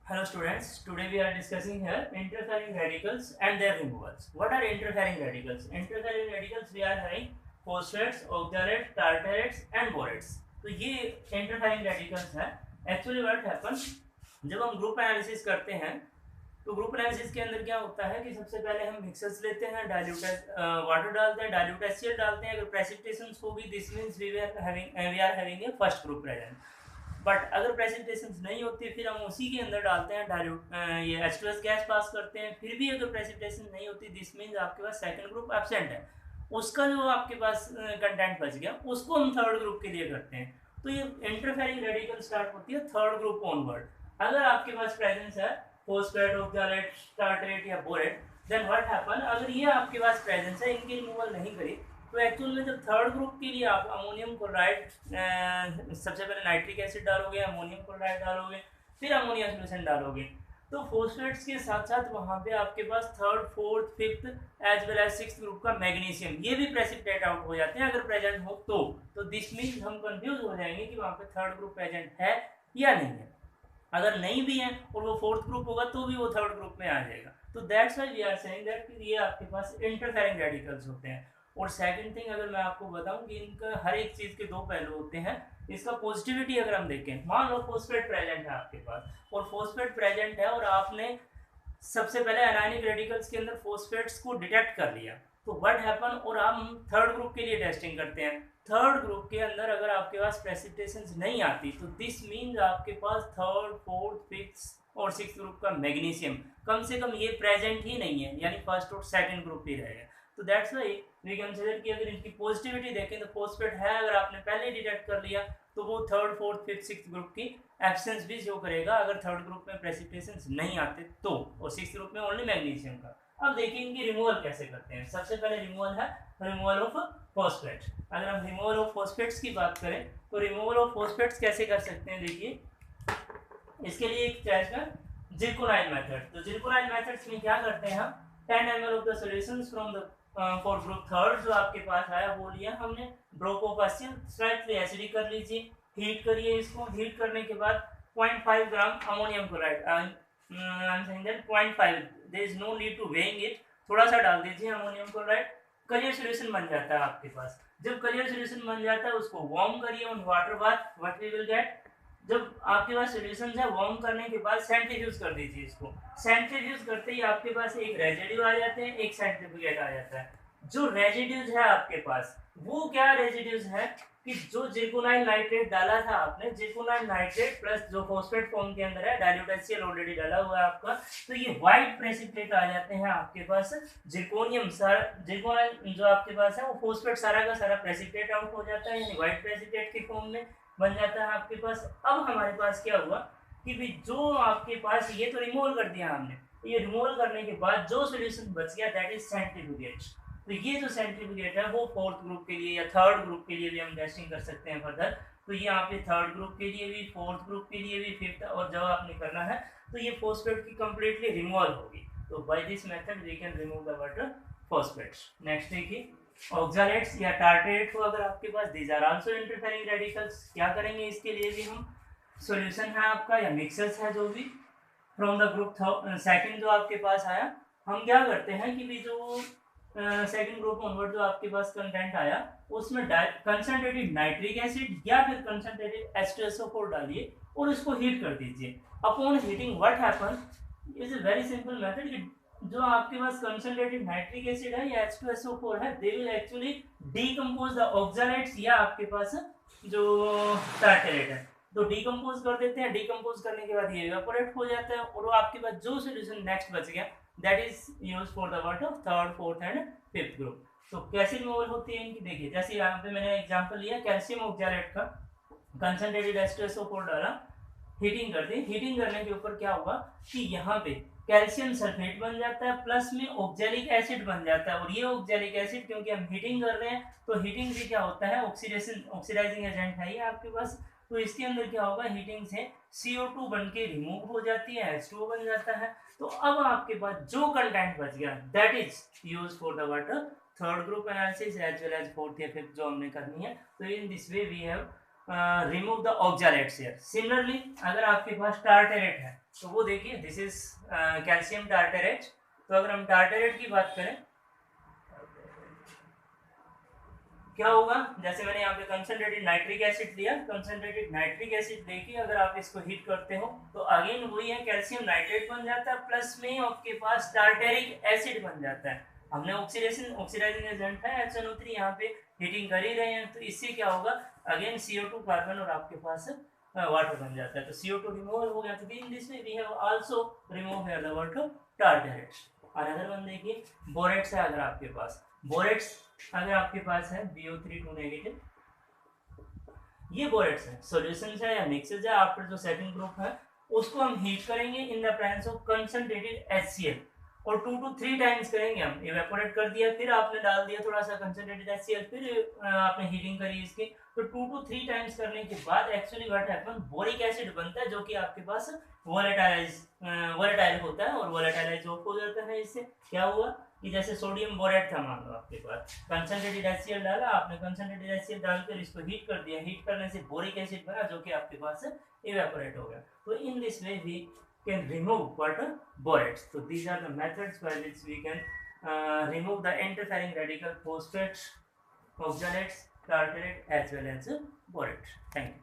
Hello students, today we are discussing here interfering radicals and their removals. What are interfering radicals? Interfering radicals we are having phosphates, oxalates, tartarates and borates. तो ये interfering radicals है. Actually what happens जब हम group analysis करते हैं तो group analysis के अंदर क्या होता है कि सबसे पहले हम मिक्सर्स लेते हैं, डाइल्यूट वाटर डालते हैं, डाइल्यूट HCl डालते हैं. अगर प्रेसिपिटेशन होगी this means we are having a first group present. But अगर प्रेसिपिटेशन नहीं होती फिर हम उसी के अंदर डालते हैं डाइल्यूट ये H2S गैस पास करते हैं. फिर भी अगर प्रेसिपिटेशन नहीं होती दिस मीन्स आपके पास सेकंड ग्रुप एब्सेंट है. उसका जो आपके पास कंटेंट बच गया उसको हम थर्ड ग्रुप के लिए करते हैं. तो ये इंटरफेरिंग रेडिकल स्टार्ट होती है थर्ड ग्रुप ऑनवर्ड. अगर आपके पास प्रेजेंस है फॉस्फेट, ऑक्सलेट, टार्टरेट या बोरेट, देन व्हाट हैपन, अगर ये आपके पास प्रेजेंस है, इनकी रिमूवल नहीं करी तो एक्चुअल में जब थर्ड ग्रुप के लिए आप अमोनियम क्लोराइड सबसे पहले नाइट्रिक एसिड डालोगे, अमोनियम क्लोराइड डालोगे, फिर अमोनिया सोल्यूशन डालोगे, तो फॉस्फेट्स के साथ साथ वहाँ पे आपके पास third, fourth, fifth as well as sixth group का मैग्नीशियम ये भी प्रेसिपिटेट आउट हो जाते हैं अगर प्रेजेंट हो तो दिस मीन्स हम कंफ्यूज हो जाएंगे कि वहाँ पे थर्ड ग्रुप प्रेजेंट है या नहीं है. अगर नहीं भी है और वो फोर्थ ग्रुप होगा तो भी वो थर्ड ग्रुप में आ जाएगा. तो that's why we are saying that ये आपके पास इंटरफेरिंग रेडिकल्स होते हैं. और सेकंड थिंग अगर मैं आपको बताऊं कि इनका हर एक चीज के दो पहलू होते हैं. इसका पॉजिटिविटी अगर हम देखें, मान लो फॉस्फेट प्रेजेंट है आपके पास और फॉस्फेट प्रेजेंट है और आपने सबसे पहले एनायनिक रेडिकल्स के अंदर फॉस्फेट्स को डिटेक्ट कर लिया तो व्हाट हैपन, और हम थर्ड ग्रुप के लिए टेस्टिंग करते हैं. थर्ड ग्रुप के अंदर अगर आपके पास प्रेसिपिटेशंस नहीं आती तो दिस मीन्स आपके पास थर्ड, फोर्थ, फिफ्थ और सिक्स्थ ग्रुप का मैग्नीशियम कम से कम ये प्रेजेंट ही नहीं है, यानी फर्स्ट और सेकंड ग्रुप ही रहेगा. तो दैट्स व्हाई वी कंसीडर कि अगर इनकी पॉजिटिविटी देखें तो फॉस्फेट है अगर आपने पहले डिटेक्ट कर लिया तो वो third, fourth, fifth, sixth group की एब्सेंस भी शो करेगा अगर थर्ड ग्रुप में प्रेसिपिटेशंस नहीं आते तो, और सिक्स्थ ग्रुप में ओनली मैग्नीशियम का. अब देखिए इनकी रिमूवल कैसे करते हैं. सबसे पहले रिमूवल है रिमूवल ऑफ फॉस्फेट. अगर हम रिमूवल ऑफ फॉस्फेट्स की बात करें तो रिमूवल ऑफ फॉस्फेट्स कैसे कर सकते हैं. देखिए इसके लिए एक है जिरकोनाइल मेथड. तो जिरकोनाइल मेथड्स में क्या करते हैं, हम 10 ml of the solutions from the for group third जो आपके पास आया वो लिया हमने, drop of HCl slightly acidic कर लीजिए, हीट करिए इसको. हीट करने के बाद 0.5 gram ammonium chloride, I am saying that 0.5, there is no need to weighing it, थोड़ा सा डाल दीजिए अमोनियम क्लोराइड. क्लियर सॉल्यूशन बन जाता है आपके पास. जब क्लियर सॉल्यूशन बन जाता है उसको वार्म करिए on water bath. What we will get, जब आपके पास सॉल्यूशन है वार्म करने के बाद सेंट्रीफ्यूज कर दीजिए इसको. सेंट्रीफ्यूज करते ही आपके पास एक रेजिड्यू आ जाते हैं, एक सेंट्रीफ्यूगेट आ जाता है. जो रेजिड्यूज है आपके पास वो क्या रेजिड्यूज है कि जो जिरकोनाइल नाइट्रेट डाला था आपने, जिरकोनाइल नाइट्रेट प्लस जो फॉस्फेट फॉर्म के अंदर है, डाइल्यूट HCl ऑलरेडी डाला हुआ है आपका, तो ये व्हाइट प्रेसिपिटेट आ जाते हैं आपके पास. जिरकोनियम जिरकोनाइल जो आपके पास है वो फॉस्फेट सारा का सारा प्रेसिपिटेट आउट हो जाता है, यानी व्हाइट प्रेसिपिटेट के फॉर्म में बन जाता है आपके पास. अब हमारे पास क्या हुआ कि भी जो आपके पास ये तो रिमूवल कर दिया हमने, ये रिमूवल करने के बाद जो सॉल्यूशन बच गया दैट इज सेंट्रीफ्यूगेट. तो ये जो सेंट्रीफ्यूगेट है वो फोर्थ ग्रुप के लिए या थर्ड ग्रुप के लिए भी हम टेस्टिंग कर सकते हैं फर्दर. तो ये यहाँ पे थर्ड ग्रुप के लिए भी, फोर्थ ग्रुप के लिए भी, फिफ्थ, और जब आपने करना है तो ये फॉस्फेट की कंप्लीटली रिमूवल होगी. तो by this method we can remove the water phosphates. Next देखिए ऑक्सलेट्स या टार्टरेट को अगर आपके पास, these are also interfering radicals. क्या करेंगे इसके लिए भी, हम सॉल्यूशन है आपका या मिक्सर्स है जो भी फ्रॉम द ग्रुप सेकंड जो आपके पास आया, हम क्या करते हैं कि भी जो सेकंड ग्रुप ऑनवर्ड जो आपके पास कंटेंट आया उसमें कंसंट्रेटेड नाइट्रिक एसिड या फिर कंसंट्रेटेड H2SO4 डालिए और उसको हीट कर दीजिए. Upon heating what happen is a very simple method कि जो आपके पास कंसंट्रेटेड नाइट्रिक एसिड है या H2SO4 है, they will actually decompose the oxalates या आपके पास जो टार्टरेट है तो डीकंपोज कर देते हैं. डीकंपोज करने के बाद ये इवेपोरेट हो जाता है और वो आपके पास जो सॉल्यूशन नेक्स्ट बच गया that is use for the water third, fourth and fifth group. तो कैसे रिमूवल होती है इनकी, देखिए जैसे यहाँ पे मैंने एग्जांपल लिया कैल्शियम ऑक्सलेट का, कंसंट्रेटेड H2SO4 डाला, हीटिंग कर दी. हीटिंग करने के ऊपर क्या हुआ कि यहाँ पे कैल्शियम सल्फेट बन जाता है प्लस में ऑक्जेलिक एसिड बन जाता है. और ये ऑक्जेलिक एसिड क्योंकि हम हीटिंग कर रहे हैं तो हीटिंग से क्या होता है, ऑक्सीडाइजिंग एजेंट है ये आपके पास. तो इसके अंदर क्या होगा, हीटिंग से CO2 बन के रिमूव हो जाती है, H2O बन जाता है. तो अब आपके पास जो कंटेंट बच गया that is use for the water third group analysis as well as fourth या फिफ्थ जो हमने करनी है. तो in this way we have remove the oxalates here. Similarly अगर आपके पास टार्टरेट है तो वो देखिए दिस इज कैल्शियम टार्टरेट। तो अगर हम टार्टरेट की बात करें क्या होगा, जैसे मैंने यहाँ पे कंसंट्रेटेड नाइट्रिक एसिड लिया, कंसंट्रेटेड नाइट्रिक एसिड लेके अगर आप इसको हीट करते हो तो अगेन वही है, कैल्शियम नाइट्रेट बन जाता है, प्लस में आपके पास टार्टेरिक एसिड बन जाता है। हमने ऑक्सीडाइजिंग एजेंट है HNO3 यहाँ पे हीटिंग कर ही रहे हैं, तो इससे क्या होगा, अगेन CO2 कार्बन और आपके पास वाटर बन जाता है, तो CO2 रिमूवल हो गया। तो in this way we have also remove here the water tartrates. Another one देखिए बोरेट्स है, अगर आपके पास बोरेट्स अगर आपके पास है BO3 2 नेगेटिव, ये बोरेट्स है, सॉल्यूशंस है या मिक्सेस है, आफ्टर जो सेकंड ग्रुप है उसको हम हीट करेंगे in the presence of concentrated HCl और 2 to 3 टाइम्स करेंगे हम, इवेपोरेट कर दिया, फिर आपने डाल दिया थोड़ा सा कंसंट्रेटेड HCl, फिर आपने हीटिंग करी इसकी, तो 2 to 3 टाइम्स करने के बाद actually what happen, boric acid बनता है जो कि आपके पास वोलेटाइल होता है और वोलेटाइलाइज हो जाता है। इससे क्या हुआ कि जैसे सोडियम बोरेट था, मान लो आपके पास कंसंट्रेटेड HCl डाला आपने, कंसंट्रेटेड HCl डालकर इसको हीट कर दिया, हीट करने से बोरिक एसिड बना जो कि आपके पास इवेपोरेट हो गया। तो in this way we can remove what borates. So these are the methods by which we can remove the interfering radical phosphates, oxalates, tartarate as well as borates. Thank you.